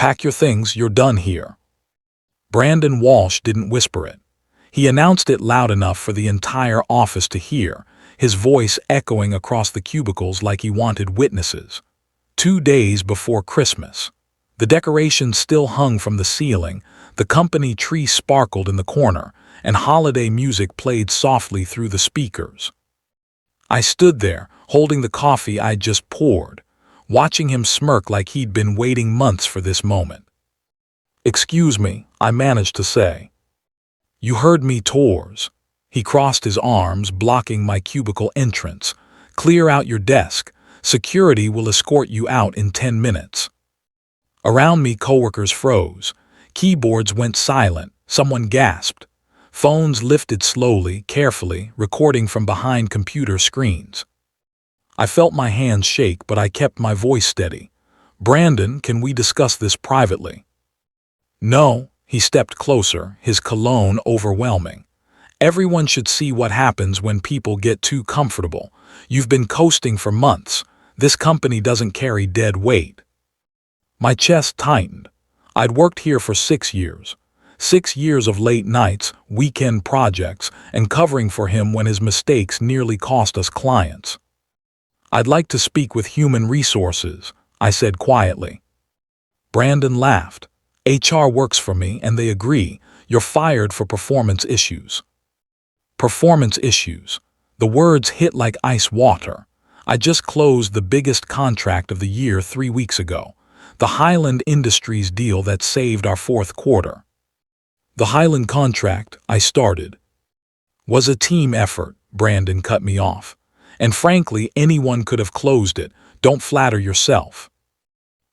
Pack your things, you're done here. Brandon Walsh didn't whisper it. He announced it loud enough for the entire office to hear, his voice echoing across the cubicles like he wanted witnesses. 2 days before Christmas. The decorations still hung from the ceiling, the company tree sparkled in the corner, and holiday music played softly through the speakers. I stood there, holding the coffee I'd just poured, watching him smirk like he'd been waiting months for this moment. "Excuse me," I managed to say. "You heard me, Tors." He crossed his arms, blocking my cubicle entrance. "Clear out your desk. Security will escort you out in 10 minutes. Around me, coworkers froze. Keyboards went silent. Someone gasped. Phones lifted slowly, carefully, recording from behind computer screens. I felt my hands shake, but I kept my voice steady. "Brandon, can we discuss this privately?" "No." He stepped closer, his cologne overwhelming. "Everyone should see what happens when people get too comfortable. You've been coasting for months. This company doesn't carry dead weight." My chest tightened. I'd worked here for 6 years. 6 years of late nights, weekend projects, and covering for him when his mistakes nearly cost us clients. "I'd like to speak with human resources," I said quietly. Brandon laughed. "HR works for me, and they agree. You're fired for performance issues." Performance issues. The words hit like ice water. I just closed the biggest contract of the year 3 weeks ago. The Highland Industries deal that saved our 4th quarter. "The Highland contract," I started. "Was a team effort," Brandon cut me off. "And frankly, anyone could have closed it. Don't flatter yourself."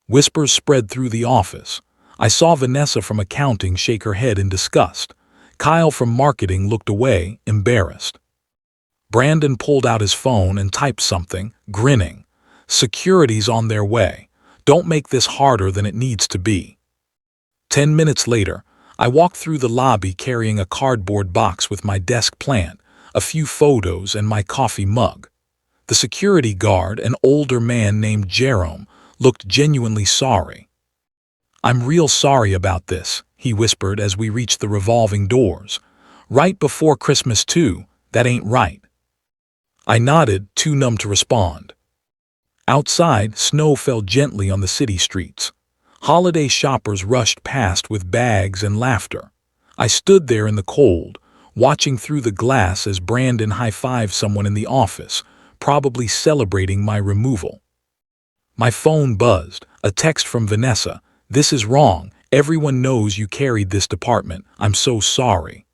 Whispers spread through the office. I saw Vanessa from accounting shake her head in disgust. Kyle from marketing looked away, embarrassed. Brandon pulled out his phone and typed something, grinning. "Security's on their way. Don't make this harder than it needs to be." 10 minutes later, I walked through the lobby carrying a cardboard box with my desk plant, a few photos, and my coffee mug. The security guard, an older man named Jerome, looked genuinely sorry. "I'm real sorry about this," he whispered as we reached the revolving doors. "Right before Christmas too, that ain't right." I nodded, too numb to respond. Outside, snow fell gently on the city streets. Holiday shoppers rushed past with bags and laughter. I stood there in the cold, watching through the glass as Brandon high-fived someone in the office, probably celebrating my removal. My phone buzzed, a text from Vanessa. "This is wrong. Everyone knows you carried this department. I'm so sorry."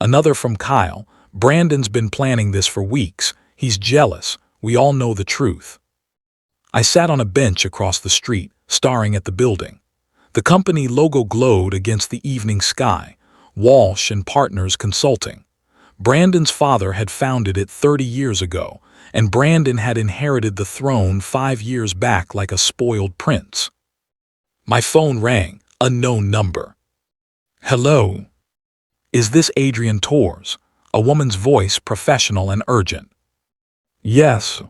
Another from Kyle. "Brandon's been planning this for weeks. He's jealous. We all know the truth." I sat on a bench across the street, staring at the building. The company logo glowed against the evening sky. Walsh and Partners Consulting. Brandon's father had founded it 30 years ago, and Brandon had inherited the throne 5 years back like a spoiled prince. My phone rang, unknown number. "Hello? Is this Adrian Tors?" A woman's voice, professional and urgent. "Yes.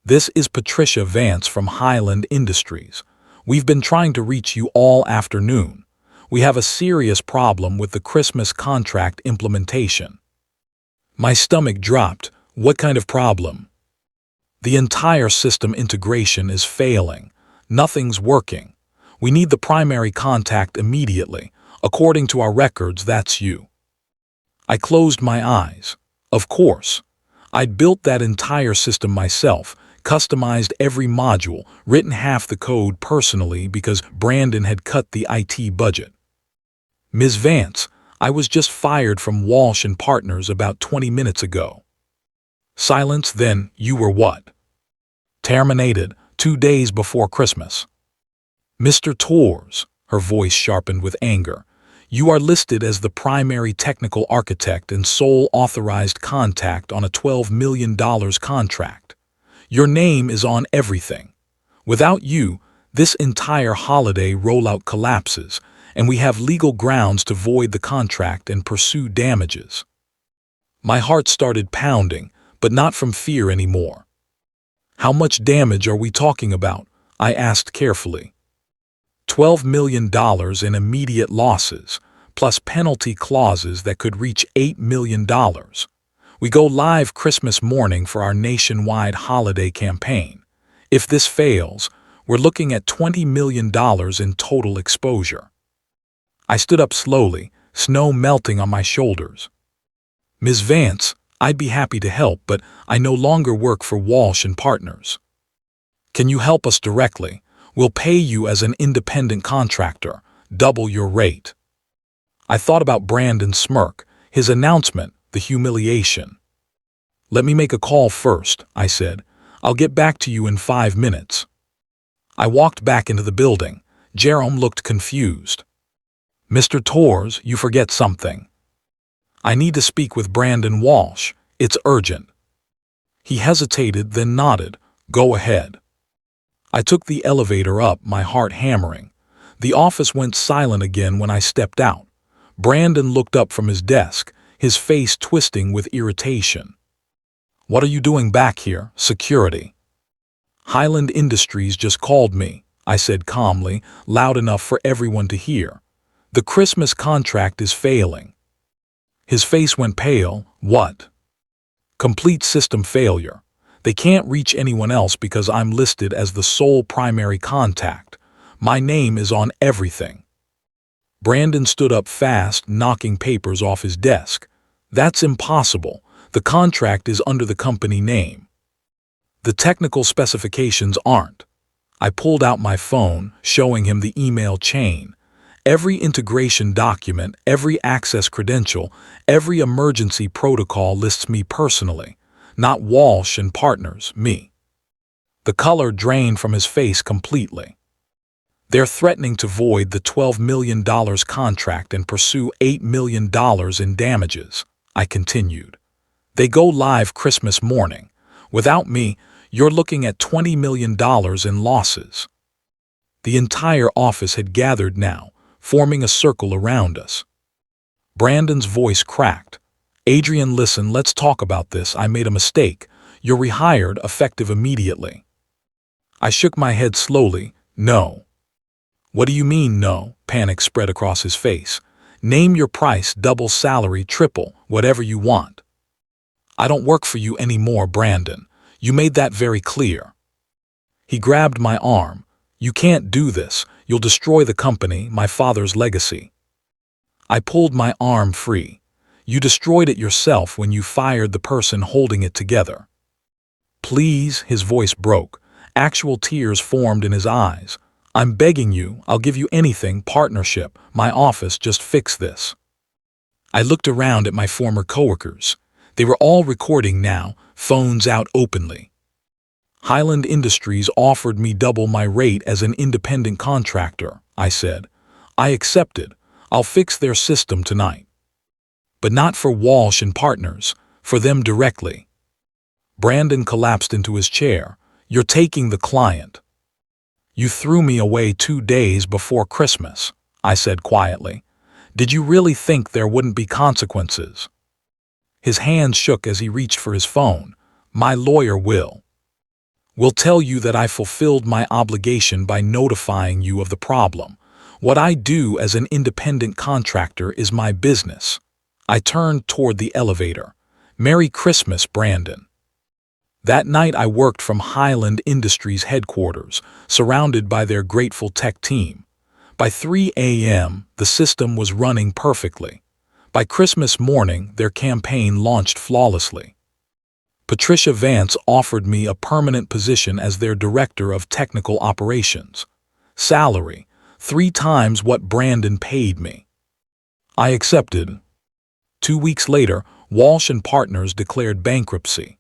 This is Patricia Vance from Highland Industries. We've been trying to reach you all afternoon. We have a serious problem with the Christmas contract implementation." My stomach dropped. "What kind of problem?" "The entire system integration is failing. Nothing's working. We need the primary contact immediately. According to our records, that's you." I closed my eyes. Of course. I'd built that entire system myself, customized every module, written half the code personally because Brandon had cut the IT budget. "Ms. Vance, I was just fired from Walsh and Partners about 20 minutes ago." Silence. "Then, you were what?" "Terminated, 2 days before Christmas." "Mr. Tors," her voice sharpened with anger, "you are listed as the primary technical architect and sole authorized contact on a $12 million contract. Your name is on everything. Without you, this entire holiday rollout collapses, and we have legal grounds to void the contract and pursue damages." My heart started pounding, but not from fear anymore. "How much damage are we talking about?" I asked carefully. $12 million in immediate losses, plus penalty clauses that could reach $8 million. We go live Christmas morning for our nationwide holiday campaign. If this fails, we're looking at $20 million in total exposure. I stood up slowly, snow melting on my shoulders. Ms. Vance, I'd be happy to help, but I no longer work for Walsh and Partners. Can you help us directly? We'll pay you as an independent contractor, double your rate. I thought about Brandon's smirk, his announcement, the humiliation. Let me make a call first, I said. I'll get back to you in 5 minutes. I walked back into the building. Jerome looked confused. Mr. Torres, you forget something. I need to speak with Brandon Walsh. It's urgent. He hesitated, then nodded. Go ahead. I took the elevator up, my heart hammering. The office went silent again when I stepped out. Brandon looked up from his desk, his face twisting with irritation. What are you doing back here, security? Highland Industries just called me, I said calmly, loud enough for everyone to hear. The Christmas contract is failing. His face went pale. What? Complete system failure. They can't reach anyone else because I'm listed as the sole primary contact. My name is on everything. Brandon stood up fast, knocking papers off his desk. That's impossible. The contract is under the company name. The technical specifications aren't. I pulled out my phone, showing him the email chain. Every integration document, every access credential, every emergency protocol lists me personally, not Walsh and Partners, me. The color drained from his face completely. They're threatening to void the $12 million contract and pursue $8 million in damages, I continued. They go live Christmas morning. Without me, you're looking at $20 million in losses. The entire office had gathered now, forming a circle around us. Brandon's voice cracked. Adrian, listen, let's talk about this. I made a mistake. You're rehired, effective immediately. I shook my head slowly. No. What do you mean, no? Panic spread across his face. Name your price, double salary, triple, whatever you want. I don't work for you anymore, Brandon. You made that very clear. He grabbed my arm. You can't do this. You'll destroy the company, my father's legacy. I pulled my arm free. You destroyed it yourself when you fired the person holding it together. Please, his voice broke. Actual tears formed in his eyes. I'm begging you, I'll give you anything, partnership, my office, just fix this. I looked around at my former coworkers. They were all recording now, phones out openly. Highland Industries offered me double my rate as an independent contractor, I said. I accepted. I'll fix their system tonight. But not for Walsh and Partners, for them directly. Brandon collapsed into his chair. You're taking the client. You threw me away 2 days before Christmas, I said quietly. Did you really think there wouldn't be consequences? His hand shook as he reached for his phone. My lawyer will tell you that I fulfilled my obligation by notifying you of the problem. What I do as an independent contractor is my business. I turned toward the elevator. Merry Christmas, Brandon. That night I worked from Highland Industries headquarters, surrounded by their grateful tech team. By 3 a.m., the system was running perfectly. By Christmas morning, their campaign launched flawlessly. Patricia Vance offered me a permanent position as their director of technical operations. Salary, 3 times what Brandon paid me. I accepted. 2 weeks later, Walsh and Partners declared bankruptcy.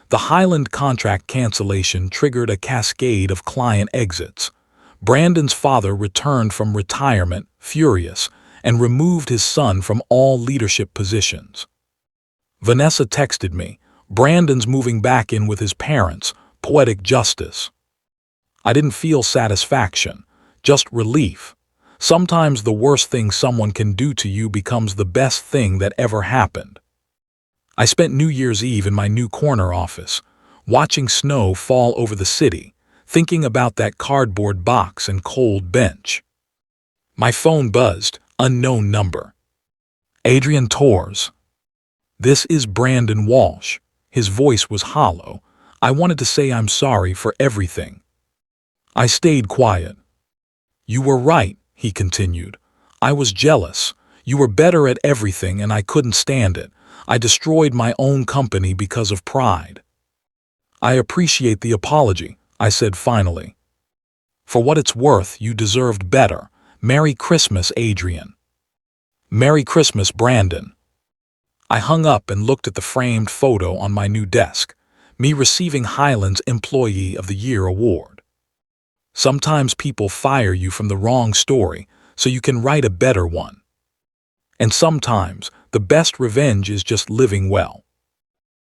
The Highland contract cancellation triggered a cascade of client exits. Brandon's father returned from retirement, furious, and removed his son from all leadership positions. Vanessa texted me, Brandon's moving back in with his parents, poetic justice. I didn't feel satisfaction, just relief. Sometimes the worst thing someone can do to you becomes the best thing that ever happened. I spent New Year's Eve in my new corner office, watching snow fall over the city, thinking about that cardboard box and cold bench. My phone buzzed. Unknown number. Adrian Torres. This is Brandon Walsh. His voice was hollow. I wanted to say I'm sorry for everything. I stayed quiet. You were right, he continued. I was jealous. You were better at everything and I couldn't stand it. I destroyed my own company because of pride. I appreciate the apology, I said finally. For what it's worth, you deserved better. Merry Christmas, Adrian. Merry Christmas, Brandon. I hung up and looked at the framed photo on my new desk, me receiving Highland's Employee of the Year award. Sometimes people fire you from the wrong story so you can write a better one. And sometimes the best revenge is just living well.